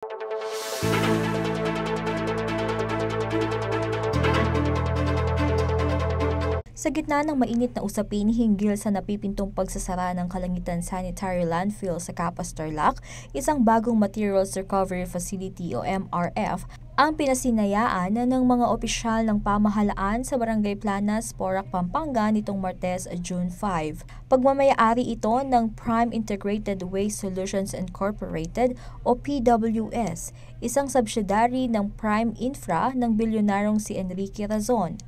Sa gitna ng mainit na usapin hinggil sa napipintong pagsasara ng Kalangitan Sanitary Landfill sa Capas, Tarlac, isang bagong Materials Recovery Facility o MRF ang pinasinayaan ng mga opisyal ng pamahalaan sa Barangay Planas, Porac, Pampanga nitong Martes, June 5. Pagmamayari ito ng Prime Integrated Waste Solutions Incorporated o PWS, isang subsidiary ng Prime Infra ng bilyonarong si Enrique Razon.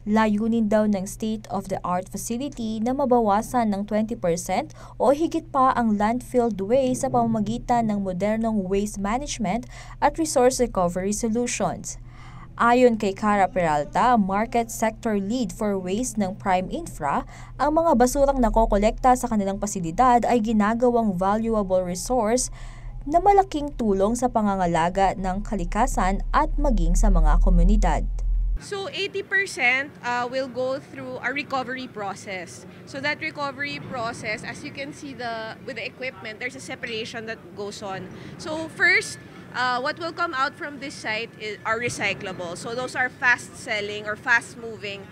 Layunin daw ng state-of-the-art facility na mabawasan ng 20% o higit pa ang landfill waste sa pamamagitan ng modernong waste management at resource recovery solutions. Ayon kay Cara Peralta, Market Sector Lead for Waste ng Prime Infra, ang mga basurang nakokolekta sa kanilang pasilidad ay ginagawang valuable resource na malaking tulong sa pangangalaga ng kalikasan at maging sa mga komunidad. So 80% will go through a recovery process. So that recovery process, as you can see with the equipment, there's a separation that goes on. So first, what will come out from this site are recyclables. So those are fast-selling or fast-moving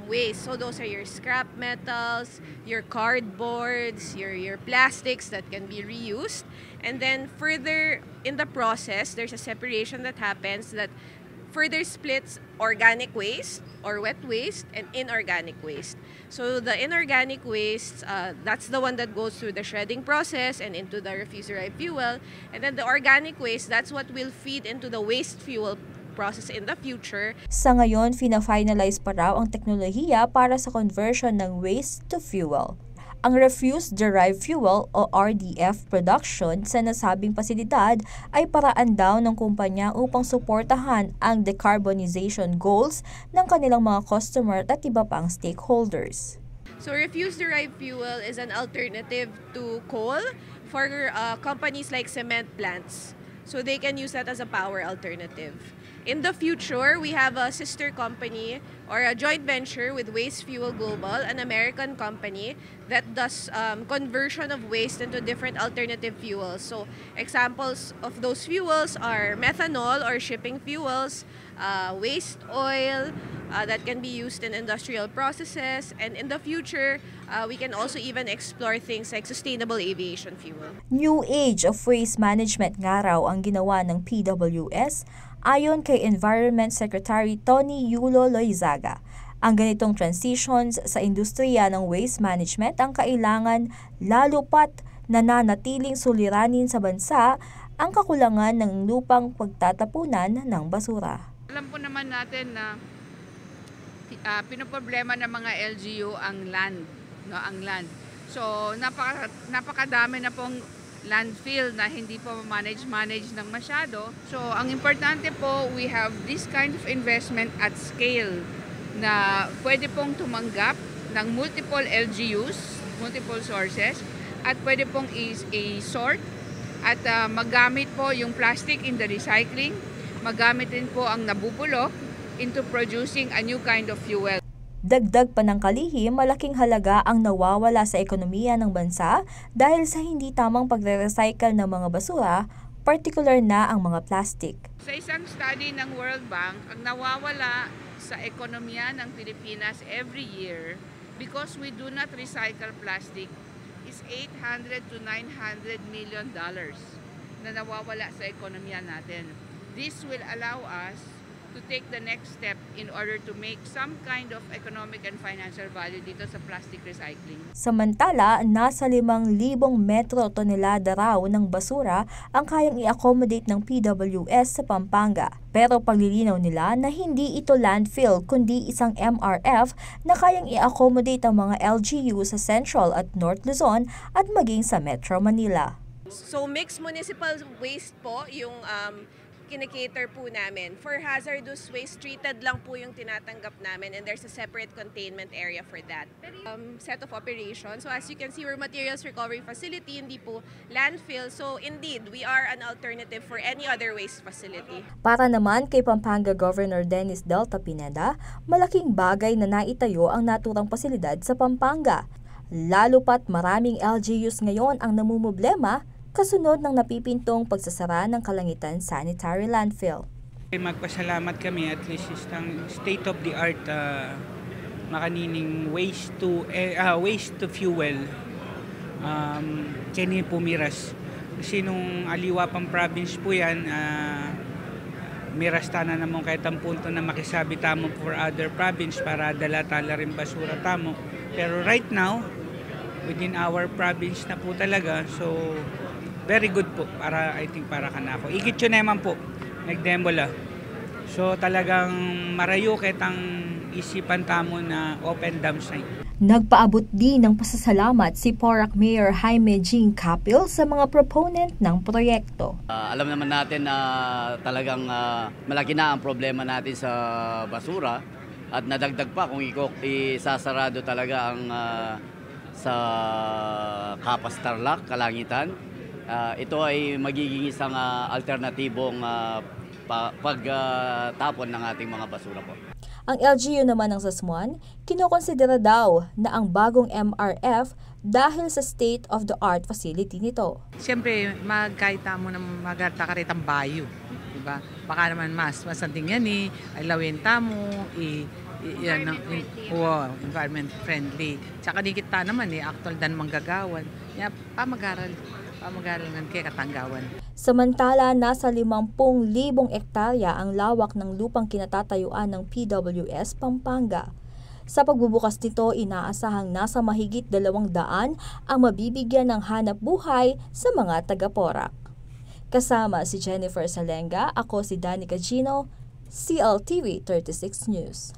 waste. So those are your scrap metals, your cardboards, your plastics that can be reused. And then further in the process, there's a separation that happens that further splits organic waste or wet waste and inorganic waste. So the inorganic waste, that's the one that goes through the shredding process and into the refuse-derived fuel. And then the organic waste, that's what will feed into the waste fuel process in the future. Sa ngayon, fina-finalize pa raw ang teknolohiya para sa conversion ng waste to fuel. Ang refuse-derived fuel o RDF production sa nasabing pasilidad ay paraan daw ng kumpanya upang suportahan ang decarbonization goals ng kanilang mga customer at iba pang stakeholders. So refuse-derived fuel is an alternative to coal for companies like cement plants. So they can use that as a power alternative. In the future, we have a sister company or a joint venture with Waste Fuel Global, an American company that does conversion of waste into different alternative fuels. So examples of those fuels are methanol or shipping fuels, waste oil that can be used in industrial processes, and in the future, we can also even explore things like sustainable aviation fuel. New age of waste management nga raw ang ginawa ng PWS ayon kay Environment Secretary Tony Yulo Loizaga. Ang ganitong transitions sa industriya ng waste management ang kailangan lalo pat nananatiling suliranin sa bansa ang kakulangan ng lupang pagtatapunan ng basura. Alam po naman natin na pinoproblema ng mga LGU ang land, no, ang land. So napakadami na pong landfill na hindi po manage ng masyado. So ang importante po, we have this kind of investment at scale na pwede pong tumanggap ng multiple LGUs, multiple sources, at pwede pong i-sort at magamit po yung plastic in the recycling, magamit din po ang nabubulok into producing a new kind of fuel. Dagdag pa ng kalihim, malaking halaga ang nawawala sa ekonomiya ng bansa dahil sa hindi tamang pagre-recycle ng mga basura, partikular na ang mga plastic. Sa isang study ng World Bank, ang nawawala sa ekonomiya ng Pilipinas every year because we do not recycle plastic is $800 to $900 million na nawawala sa ekonomiya natin. This will allow us to take the next step in order to make some kind of economic and financial value dito sa plastic recycling. Samantala, nasa 5,000 metro tonelada raw ng basura ang kayang i-accommodate ng PWS sa Pampanga. Pero paglilinaw nila na hindi ito landfill kundi isang MRF na kayang i-accommodate ang mga LGU sa Central at North Luzon at maging sa Metro Manila. So mixed municipal waste po yung kinikater po namin. For hazardous waste, treated lang po yung tinatanggap namin and there's a separate containment area for that. Set of operations. So as you can see, we're materials recovery facility, hindi po landfill. So indeed, we are an alternative for any other waste facility. Para naman kay Pampanga Governor Dennis Delta Pineda, malaking bagay na naitayo ang naturang pasilidad sa Pampanga. Lalo pat maraming LGUs ngayon ang namumblema kasunod ng napipintong pagsasara ng Kalangitan Sanitary Landfill. Magpasalamat kami, at least isang state-of-the-art makanining waste to fuel kini pumiras. Kasi nung aliwa pang province po yan, miras na naman kahit ang punto na makisabi tamo for other province para dala tala rin basura tamo. Pero right now, within our province na po talaga, so very good po para, I think, para kanako. Igit yun naman po, nagdembola. So talagang marayo kitang isipan tamo na open dam site. Nagpaabot din ng pasasalamat si Porac Mayor Jaime Jing Capil sa mga proponent ng proyekto. Alam naman natin na talagang malaki na ang problema natin sa basura, at nadagdag pa kung isasarado talaga ang sa Capas Tarlac, Kalangitan. Ito ay magiging isang alternatibong pagtapon ng ating mga basura po. Ang LGU naman ng Sasmuan, kinokonsidera daw na ang bagong MRF dahil sa state-of-the-art facility nito. Siyempre, magkaita mo ng magkakaritang bayo. Diba? Baka naman masanting yan alawenta mo, environment friendly. Tsaka di kita naman actual dan manggagawan. Pamagaral ng kay Katanggawan. Samantala, nasa 50,000 ektarya ang lawak ng lupang kinatatayuan ng PWS Pampanga. Sa pagbubukas nito, inaasahang nasa mahigit 200 ang mabibigyan ng hanap buhay sa mga taga-Porac. Kasama si Jennifer Salenga, ako si Danica Gino, CLTV 36 News.